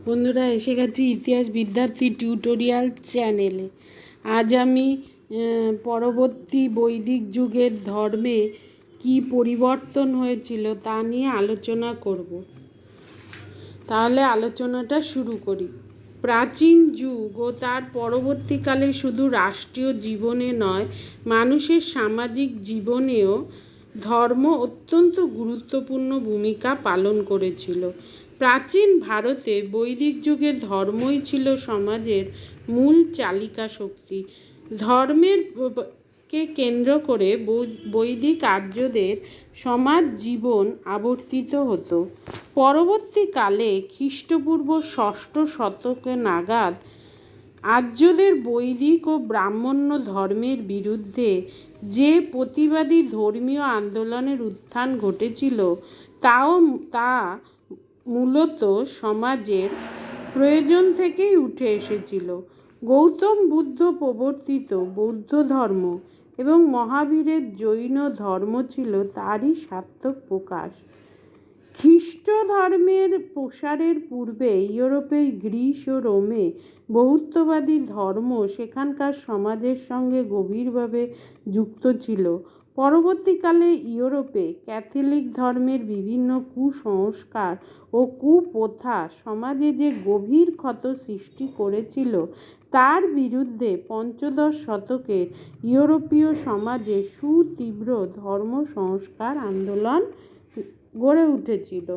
বন্ধুরা এসে গেছি ইতিহাস বিদ্যার্থী টিউটোরিয়াল চ্যানেলে। আজ আমি পরবর্তী বৈদিক যুগের ধর্মে কি পরিবর্তন হয়েছিল তা নিয়ে আলোচনা করব। তাহলে আলোচনাটা শুরু করি। প্রাচীন যুগ ও তার পরবর্তীকালে শুধু রাষ্ট্রীয় জীবনে নয়, মানুষের সামাজিক জীবনেও ধর্ম অত্যন্ত গুরুত্বপূর্ণ ভূমিকা পালন করেছিল। প্রাচীন ভারতে বৈদিক যুগে ধর্মই ছিল সমাজের মূল চালিকা শক্তি। ধর্মের কে কেন্দ্র করে বৈদিক আর্যদের সমাজ জীবন আবর্তিত হতো। পরবর্তীকালে খ্রিস্টপূর্ব ষষ্ঠ শতকে নাগাদ আর্যদের বৈদিক ও ব্রাহ্মণ্য ধর্মের বিরুদ্ধে যে প্রতিবাদী ধর্মীয় আন্দোলনের উত্থান ঘটেছিল তা মূলত সমাজের প্রয়োজন থেকেই উঠে এসেছিল। গৌতম বুদ্ধ প্রবর্তিত বৌদ্ধ ধর্ম এবং মহাবীরের জৈন ধর্ম ছিল তারই সার্থক প্রকাশ। খ্রিস্ট ধর্মের প্রসারের পূর্বে ইউরোপে, গ্রিস ও রোমে বহুত্ববাদী ধর্ম সেখানকার সমাজের সঙ্গে গভীরভাবে যুক্ত ছিল। পরবর্তীকালে ইউরোপে ক্যাথলিক ধর্মের বিভিন্ন কুসংস্কার ও কুপ্রথা সমাজে যে গভীর ক্ষত সৃষ্টি করেছিল তার বিরুদ্ধে পঞ্চদশ শতকের ইউরোপীয় সমাজে সুতীব্র ধর্ম সংস্কার আন্দোলন গড়ে উঠেছিল।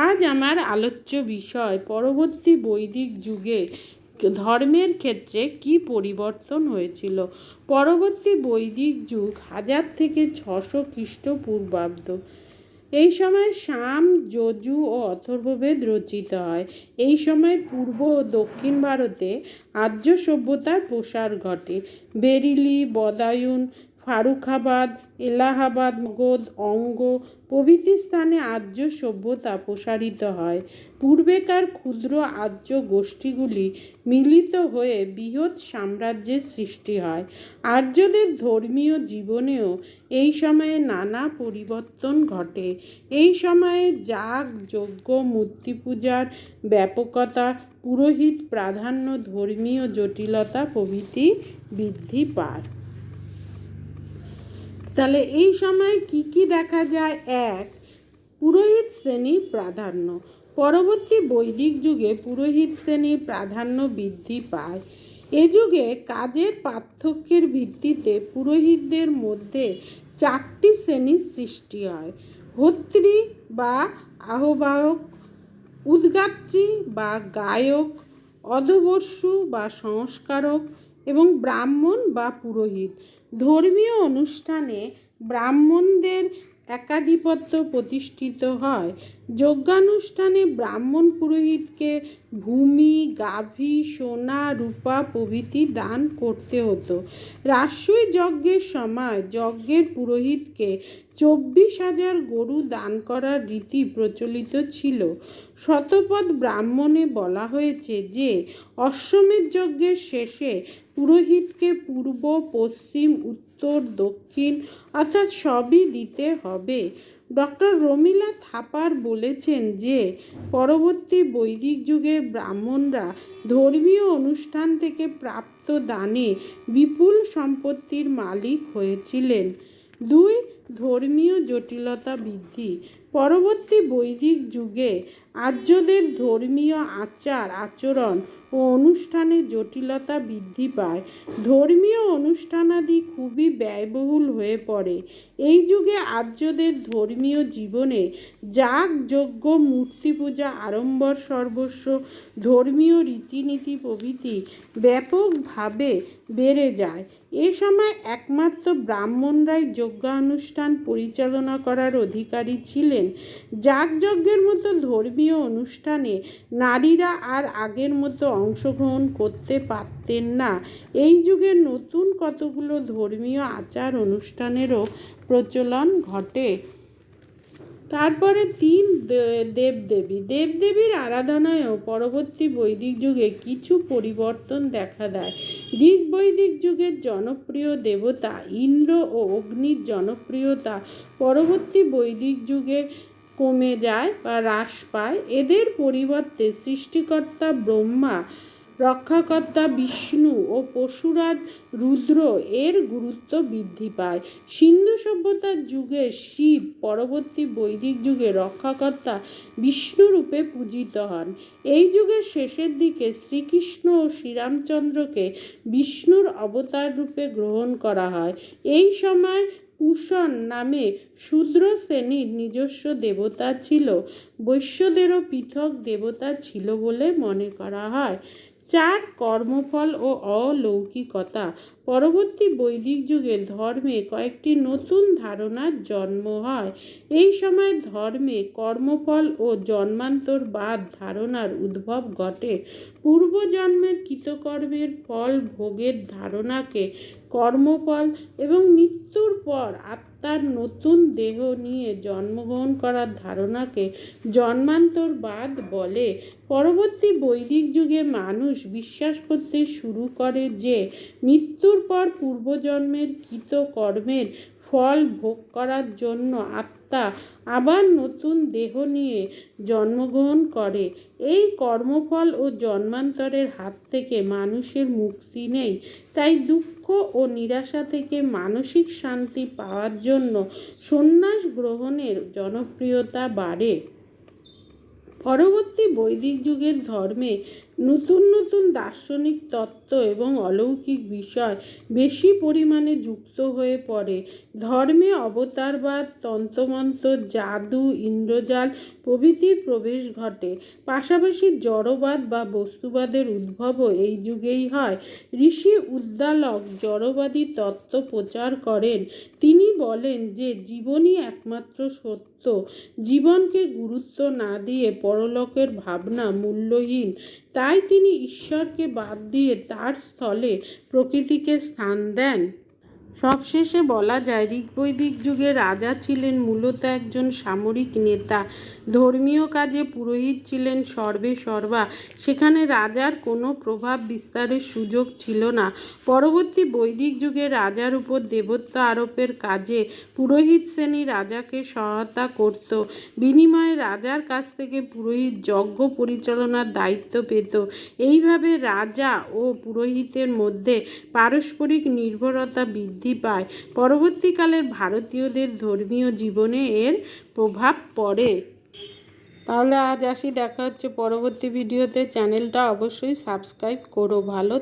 আজ আমার আলোচ্য বিষয় পরবর্তী বৈদিক যুগে ধর্মের ক্ষেত্রে কি পরিবর্তন হয়েছিল। পরবর্তী বৈদিক যুগ 1000 থেকে 600 খ্রিস্টপূর্বাব্দ। এই সময় সাম, যজু ও অথর্ববেদ রচিত হয়। এই সময় পূর্ব ও দক্ষিণ ভারতে আর্য সভ্যতার প্রসার ঘটে। বেরিলি, বদায়ুন, ফারুখাবাদ, এলাহাবাদ, মগধ, অঙ্গ প্রভৃতি স্থানে আর্য সভ্যতা প্রসারিত হয়। পূর্বেকার ক্ষুদ্র আর্য গোষ্ঠীগুলি মিলিত হয়ে বৃহৎ সাম্রাজ্যের সৃষ্টি হয়। আর্যদের ধর্মীয় জীবনেও এই সময়ে নানা পরিবর্তন ঘটে। এই সময়ে যাগ, যজ্ঞ, মূর্তি পূজার ব্যাপকতা, পুরোহিত প্রাধান্য, ধর্মীয় জটিলতা প্রভৃতি বৃদ্ধি পায়। তাহলে এই সময় কি দেখা যায়? 1. পুরোহিত শ্রেণীর প্রাধান্য। পরবর্তী বৈদিক যুগে পুরোহিত শ্রেণীর প্রাধান্য বৃদ্ধি পায়। এ যুগে কাজের পার্থক্যের ভিত্তিতে পুরোহিতদের মধ্যে 4টি শ্রেণীর সৃষ্টি হয়: হোত্রী বা আহ্বায়ক, উদ্গাত্রী বা গায়ক, অধবর্ষু বা সংস্কারক এবং ব্রাহ্মণ বা পুরোহিত। ধর্মীয় অনুষ্ঠানে ব্রাহ্মণদের একাধিপত্য প্রতিষ্ঠিত হয়। যজ্ঞানুষ্ঠানে ব্রাহ্মণ পুরোহিতকে ভূমি, গাভী, সোনা, রূপা প্রভৃতি দান করতে হতো। রাজসূয় যজ্ঞের সময় যজ্ঞের পুরোহিতকে 24,000 গরু দান করার রীতি প্রচলিত ছিল। শতপথ ব্রাহ্মণে বলা হয়েছে যে অশ্বমেধ যজ্ঞের শেষে পুরোহিতকে পূর্ব, পশ্চিম, উত্তর, দক্ষিণ অর্থাৎ সবই দিতে হবে। ডক্টর রমিলা থাপার বলেছেন যে পরবর্তী বৈদিক যুগে ব্রাহ্মণরা ধর্মীয় অনুষ্ঠান থেকে প্রাপ্ত দানে বিপুল সম্পত্তির মালিক হয়েছিলেন। 2. ধর্মীয় জটিলতা বৃদ্ধি। পরবর্তী বৈদিক যুগে আর্যদের ধর্মীয় আচার আচরণ ও অনুষ্ঠানে জটিলতা বৃদ্ধি পায়। ধর্মীয় অনুষ্ঠানাদি খুবই ব্যয়বহুল হয়ে পড়ে। এই যুগে আর্যদের ধর্মীয় জীবনে যাগ, যজ্ঞ, মূর্তি পূজা, আড়ম্বর সর্বস্ব, ধর্মীয় রীতিনীতি প্রভৃতি ব্যাপকভাবে বেড়ে যায়। এ সময় একমাত্র ব্রাহ্মণরাই যজ্ঞানুষ্ঠান পরিচালনা করার অধিকারী ছিলেন। যাগযজ্ঞের মতো ধর্মীয় অনুষ্ঠানে নারীরা আর আগের মতো অংশগ্রহণ করতে পারতেন না। এই যুগে নতুন কতগুলো ধর্মীয় আচার অনুষ্ঠানেরও প্রচলন ঘটে। তারপরে 3. দেবদেবীর আরাধনায়ও পরবর্তী বৈদিক যুগে কিছু পরিবর্তন দেখা দেয়। ঋগ বৈদিক যুগের জনপ্রিয় দেবতা ইন্দ্র ও অগ্নির জনপ্রিয়তা পরবর্তী বৈদিক যুগে কমে যায় বা হ্রাস পায়। এদের পরিবর্তে সৃষ্টিকর্তা ব্রহ্মা, রক্ষাকর্তা বিষ্ণু ও পশুরাজ রুদ্র এর গুরুত্ব বৃদ্ধি পায়। সিন্ধু সভ্যতার যুগে শিব পরবর্তী বৈদিক যুগে রক্ষাকর্তা বিষ্ণু রূপে পূজিত হন। এই যুগের শেষের দিকে শ্রীকৃষ্ণ ও শ্রীরামচন্দ্রকে বিষ্ণুর অবতার রূপে গ্রহণ করা হয়। এই সময় পুষণ নামে শূদ্র শ্রেণীর নিজস্ব দেবতা ছিল, বৈশ্যদেরও পৃথক দেবতা ছিল বলে মনে করা হয়। 4. কর্মফল ও অলৌকিকতা। পরবর্তী বৈদিক যুগে ধর্মে কয়েকটি নতুন ধারণার জন্ম হয়। এই সময় ধর্মে কর্মফল ও জন্মান্তরবাদ ধারণার উদ্ভব ঘটে। পূর্বজন্মের কৃতকর্মের ফল ভোগের ধারণাকে কর্মফল এবং মৃত্যুর পর আত্মার নতুন দেহ নিয়ে জন্মগ্রহণ করার ধারণাকে জন্মান্তরবাদ বলে। পরবর্তী বৈদিক যুগে মানুষ বিশ্বাস করতে শুরু করে যে মৃত্যুর পর পূর্বজন্মের কৃতকর্মের ফল ভোগ করার জন্য আত্মা আবার নতুন দেহ নিয়ে জন্মগ্রহণ করে। এই কর্মফল ও জন্মান্তরের হাত থেকে মানুষের মুক্তি নেই, তাই দুঃখ ও নিরাশা থেকে মানসিক শান্তি পাওয়ার জন্য সন্ন্যাস গ্রহণের জনপ্রিয়তা বাড়ে। পরবর্তী বৈদিক যুগের ধর্মে নতুন নতুন দার্শনিক তত্ত্ব এবং অলৌকিক বিষয় বেশি পরিমাণে যুক্ত হয়ে পড়ে। ধর্মে অবতারবাদ, তন্ত্রমন্ত্র, জাদু, ইন্দ্রজাল প্রভৃতির প্রবেশ ঘটে। পাশাপাশি জড়বাদ বা বস্তুবাদের উদ্ভবও এই যুগেই হয়। ঋষি উদ্দালক জড়বাদী তত্ত্ব প্রচার করেন। তিনি বলেন যে জীবনই একমাত্র সত্য, জীবনকে গুরুত্ব না দিয়ে পরলোকের ভাবনা মূল্যহীন। তাই তিনি ঈশ্বরকে বাদ দিয়ে তার স্থলে প্রকৃতিকে স্থান দেন। সবশেষে বলা যায়, ঋগ্বৈদিক যুগে রাজা ছিলেন মূলত একজন সামরিক নেতা। ধর্মীয় কাজে পুরোহিত ছিলেন সর্বে সর্বা, সেখানে রাজার কোনো প্রভাব বিস্তারের সুযোগ ছিল না। পরবর্তী বৈদিক যুগে রাজার উপর দেবত্ব আরোপের কাজে পুরোহিত শ্রেণী রাজাকে সহায়তা করত। বিনিময়ে রাজার কাছ থেকে পুরোহিত যজ্ঞ পরিচালনার দায়িত্ব পেত। এইভাবে রাজা ও পুরোহিতের মধ্যে পারস্পরিক নির্ভরতা বৃদ্ধি পায়। পরবর্তীকালের ভারতীয়দের ধর্মীয় জীবনে এর প্রভাব পড়ে। তাহলে আজ আসি, দেখা হচ্ছে পরবর্তী ভিডিওতে। চ্যানেলটা অবশ্যই সাবস্ক্রাইব করো। ভালো